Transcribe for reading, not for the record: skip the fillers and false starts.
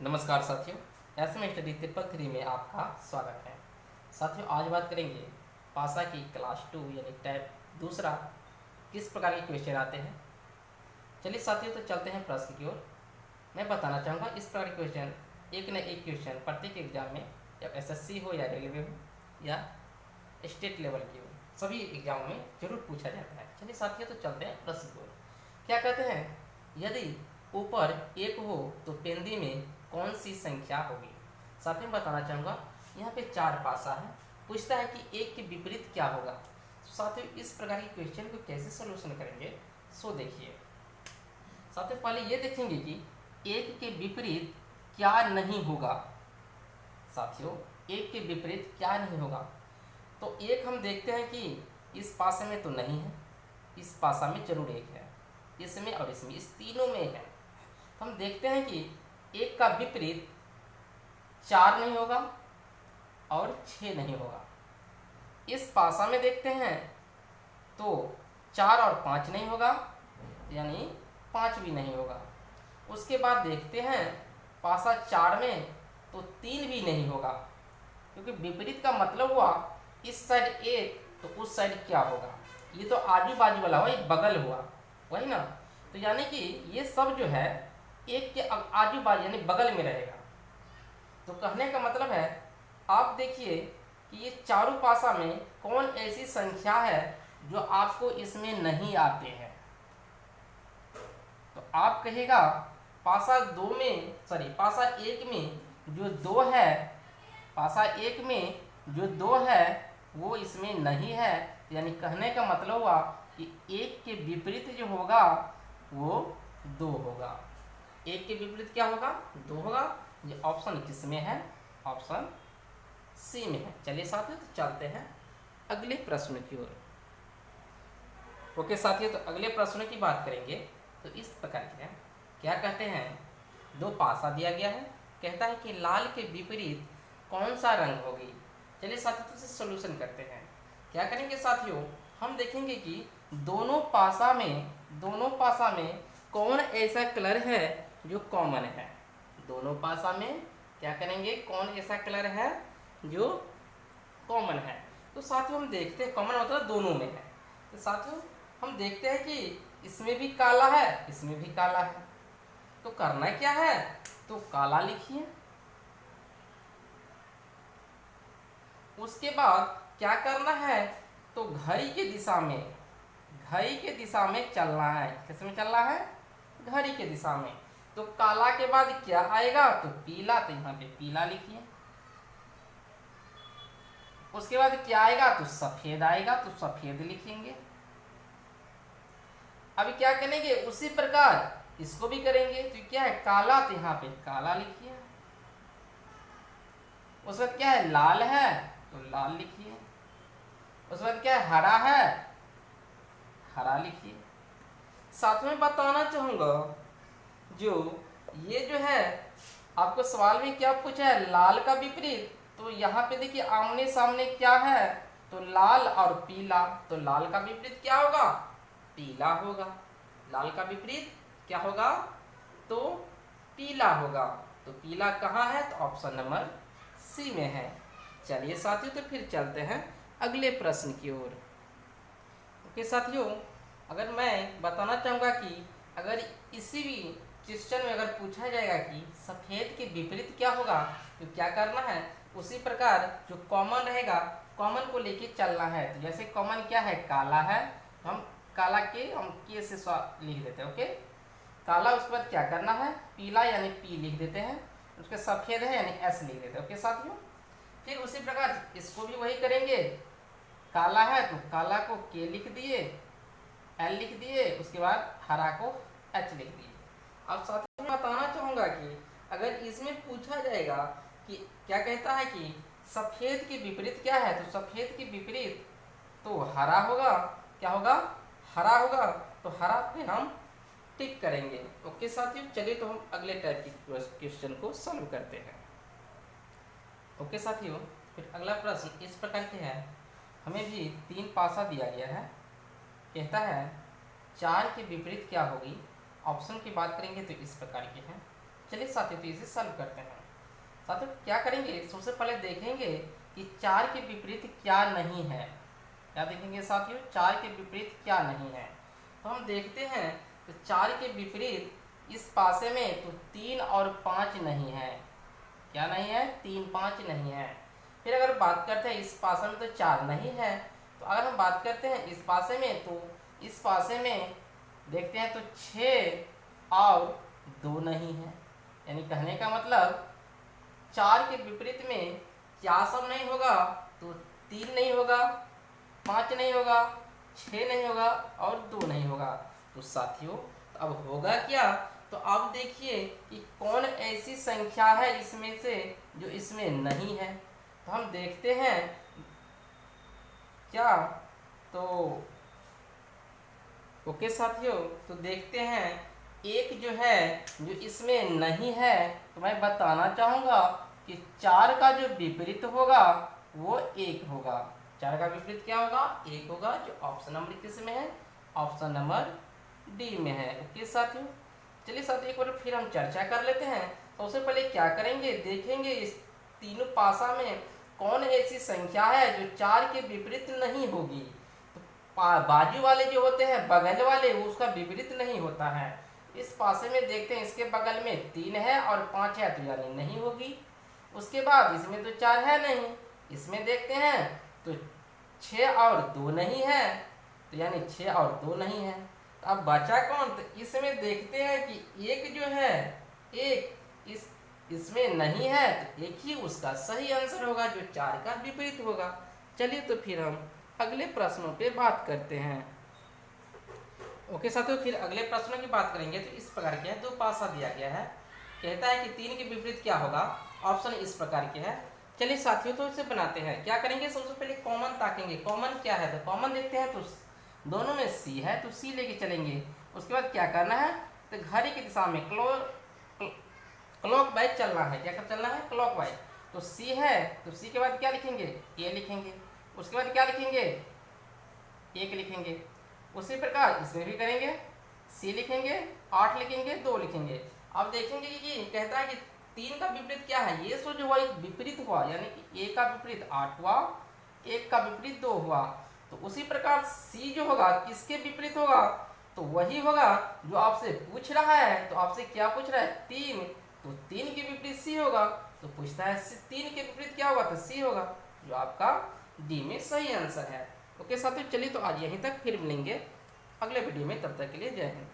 नमस्कार साथियों, SM study triple three में आपका स्वागत है। साथियों, आज बात करेंगे पासा की क्लास 2 यानी टैब दूसरा किस प्रकार के क्वेश्चन आते हैं। चलिए साथियों, तो चलते हैं प्रश्न की ओर। मैं बताना चाहूँगा इस प्रकार के क्वेश्चन एक न एक क्वेश्चन प्रत्येक एग्जाम में, या एसएससी हो या रेलवे हो या स्टेट लेवल की हो, सभी एग्जाम में जरूर पूछा जाता है। चलिए साथियों, तो चलते हैं प्रश्न की ओर। क्या कहते हैं, यदि ऊपर एक हो तो पेंदी में कौन सी संख्या होगी। साथ में बताना चाहूँगा, यहाँ पे 4 पासा है, पूछता है कि एक के विपरीत क्या होगा। साथियों, इस प्रकार के क्वेश्चन को कैसे सोल्यूशन करेंगे, सो देखिए। साथियों, पहले ये देखेंगे कि एक के विपरीत क्या नहीं होगा। साथियों, एक के विपरीत क्या नहीं होगा, तो एक हम देखते हैं कि इस पासे में तो नहीं है, इस पासा में जरूर एक है, इसमें और इसमें, इस तीनों में है। तो हम देखते हैं कि एक का विपरीत 4 नहीं होगा और 6 नहीं होगा। इस पासा में देखते हैं तो 4 और 5 नहीं होगा, यानी 5 भी नहीं होगा। उसके बाद देखते हैं पासा 4 में तो 3 भी नहीं होगा, क्योंकि विपरीत का मतलब हुआ इस साइड एक तो उस साइड क्या होगा, ये तो आजू बाजू वाला हुआ, ये बगल हुआ, वही ना। तो यानी कि ये सब जो है एक के आजू बाजू यानी बगल में रहेगा। तो कहने का मतलब है, आप देखिए कि ये चारों पासा में कौन ऐसी संख्या है जो आपको इसमें नहीं आते हैं। तो आप कहेगा पासा 2 में, सॉरी पासा 1 में जो 2 है, पासा 1 में जो 2 है वो इसमें नहीं है। यानी कहने का मतलब हुआ कि एक के विपरीत जो होगा वो 2 होगा। एक के विपरीत क्या होगा, 2 होगा। ये ऑप्शन किसमें है, ऑप्शन सी में है। चलिए साथियों, तो चलते हैं अगले प्रश्न की ओर। ओके साथियों, तो अगले प्रश्न की बात करेंगे तो इस प्रकार के हैं। क्या कहते हैं, 2 पासा दिया गया है, कहता है कि लाल के विपरीत कौन सा रंग होगी। चलिए साथियों, तो इसे सोल्यूशन करते हैं। क्या करेंगे साथियों, हम देखेंगे कि दोनों पासा में कौन ऐसा कलर है जो कॉमन है। दोनों पासा में क्या करेंगे, कौन ऐसा कलर है जो कॉमन है। तो साथियों हम देखते हैं, कॉमन मतलब दोनों में है। तो साथियों हम देखते हैं कि इसमें भी काला है, इसमें भी काला है। तो करना क्या है, तो काला लिखिए। उसके बाद क्या करना है, तो घड़ी के दिशा में, घड़ी के दिशा में चलना है। किस में चलना है, घड़ी के दिशा में। तो काला के बाद क्या आएगा, तो पीला, तो यहाँ पे पीला लिखिए। उसके बाद क्या आएगा, तो सफेद आएगा, तो सफेद लिखेंगे। अभी क्या करेंगे, उसी प्रकार इसको भी करेंगे। तो क्या है, काला, तो यहाँ पे काला लिखिए। उस बाद क्या है, लाल है, तो लाल लिखिए। उस बाद क्या है, हरा है, हरा लिखिए। साथ में बताना चाहूंगा, जो ये जो है आपको सवाल में क्या पूछा है, लाल का विपरीत। तो यहाँ पे देखिए आमने सामने क्या है, तो लाल और पीला। तो लाल का विपरीत क्या होगा, पीला होगा। लाल का विपरीत क्या होगा, तो पीला होगा। तो पीला कहाँ है, तो ऑप्शन नंबर सी में है। चलिए साथियों, तो फिर चलते हैं अगले प्रश्न की ओर। ओके साथियों, अगर मैं बताना चाहूँगा कि अगर इसी भी क्वेश्चन में अगर पूछा जाएगा कि सफ़ेद के विपरीत क्या होगा, तो क्या करना है, उसी प्रकार जो कॉमन रहेगा, कॉमन को लेके चलना है। तो जैसे कॉमन क्या है, काला है, तो हम काला के हम के से लिख देते हैं। ओके, काला। उसके बाद क्या करना है, पीला यानी पी लिख देते हैं। उसके सफ़ेद है यानी एस लिख देते हैं। ओके साथियों, फिर उसी प्रकार इसको भी वही करेंगे। काला है तो काला को के लिख दिए, एल लिख दिए, उसके बाद हरा को एच लिख दिए। अब साथ में बताना चाहूँगा कि अगर इसमें पूछा जाएगा कि क्या कहता है कि सफ़ेद के विपरीत क्या है, तो सफ़ेद के विपरीत तो हरा होगा। क्या होगा, हरा होगा। तो हरा पे हम टिक करेंगे। ओके साथियों, चलिए तो हम अगले टाइप की क्वेश्चन को सॉल्व करते हैं। ओके साथियों, फिर अगला प्रश्न इस प्रकार के है। हमें भी 3 पासा दिया गया है, कहता है 4 के विपरीत क्या होगी। ऑप्शन की बात करेंगे तो इस प्रकार के हैं। चलिए साथियों तो इसे सॉल्व करते हैं। साथियों क्या करेंगे, सबसे पहले देखेंगे कि 4 के विपरीत क्या नहीं है। क्या देखेंगे साथियों, 4 के विपरीत क्या नहीं है। तो हम देखते हैं तो 4 के विपरीत इस पासे में तो 3 और 5 नहीं है। क्या नहीं है, 3 5 नहीं है। फिर अगर बात करते हैं इस पासे में तो 4 नहीं है। तो अगर हम बात करते हैं इस पासे में, तो इस पासे में देखते हैं तो 6 और 2 नहीं है। यानी कहने का मतलब 4 के विपरीत में क्या सब नहीं होगा, तो 3 नहीं होगा, 5 नहीं होगा, 6 नहीं होगा और 2 नहीं होगा। तो साथियों तो अब होगा क्या, तो अब देखिए कि कौन ऐसी संख्या है इसमें से जो इसमें नहीं है। तो हम देखते हैं क्या, तो ओके साथियों, तो देखते हैं एक जो है जो इसमें नहीं है, तो मैं बताना चाहूँगा कि 4 का जो विपरीत होगा वो 1 होगा। 4 का विपरीत क्या होगा, 1 होगा, जो ऑप्शन नंबर किस में है, ऑप्शन नंबर डी में है। ओके साथियों, चलिए साथियों एक बार फिर हम चर्चा कर लेते हैं। सबसे पहले क्या करेंगे, देखेंगे इस तीनों पासा में कौन ऐसी संख्या है जो 4 के विपरीत नहीं होगी। बाजू वाले जो होते हैं, बगल वाले, वो उसका विपरीत नहीं होता है। इस पासे में देखते हैं इसके बगल में 3 है और 5 है, तो यानी नहीं होगी। उसके बाद इसमें तो 4 है नहीं, इसमें देखते हैं तो 6 और 2 नहीं है, तो यानी 6 और 2 नहीं है। तो अब बचा कौन, तो इसमें देखते हैं कि एक जो है, एक इसमें नहीं है, तो एक ही उसका सही आंसर होगा जो 4 का विपरीत होगा। चलिए तो फिर हम अगले प्रश्नों पे बात करते हैं। ओके साथियों, फिर अगले प्रश्नों की बात करेंगे। तो इस प्रकार के है, दो पासा दिया गया है, कहता है कि 3 के विपरीत क्या होगा। ऑप्शन इस प्रकार के है। चलिए साथियों तो इसे बनाते हैं। क्या करेंगे, सबसे पहले कॉमन ताकेंगे, कॉमन क्या है, तो कॉमन देखते हैं तो दोनों में सी है, तो सी लेके चलेंगे। उसके बाद क्या करना है, तो घड़ी की दिशा में क्लॉक वाइज चलना है। क्या कर चलना है, क्लॉक वाइज। तो सी है, तो सी के बाद क्या लिखेंगे, ए लिखेंगे। उसके बाद क्या लिखेंगे, 1 लिखेंगे। उसी प्रकार इसमें भी करेंगे, सी लिखेंगे, 8 लिखेंगे, 2 लिखेंगे। अब देखेंगे कि कहता है कि 3 का विपरीत क्या है, ये सो जो हुआ विपरीत हुआ, यानी कि ए का विपरीत 8 हुआ, 1 का विपरीत 2 हुआ। तो उसी प्रकार सी जो होगा किसके विपरीत होगा, तो वही होगा जो आपसे पूछ रहा है। तो आपसे क्या पूछ रहा है, 3, तो 3 के विपरीत सी होगा। तो पूछता है 3 के विपरीत क्या होगा, तो सी होगा, जो आपका डी में सही आंसर है। ओके साथियों, चलिए तो आज यहीं तक, फिर मिलेंगे अगले वीडियो में। तब तक के लिए जय हिंद।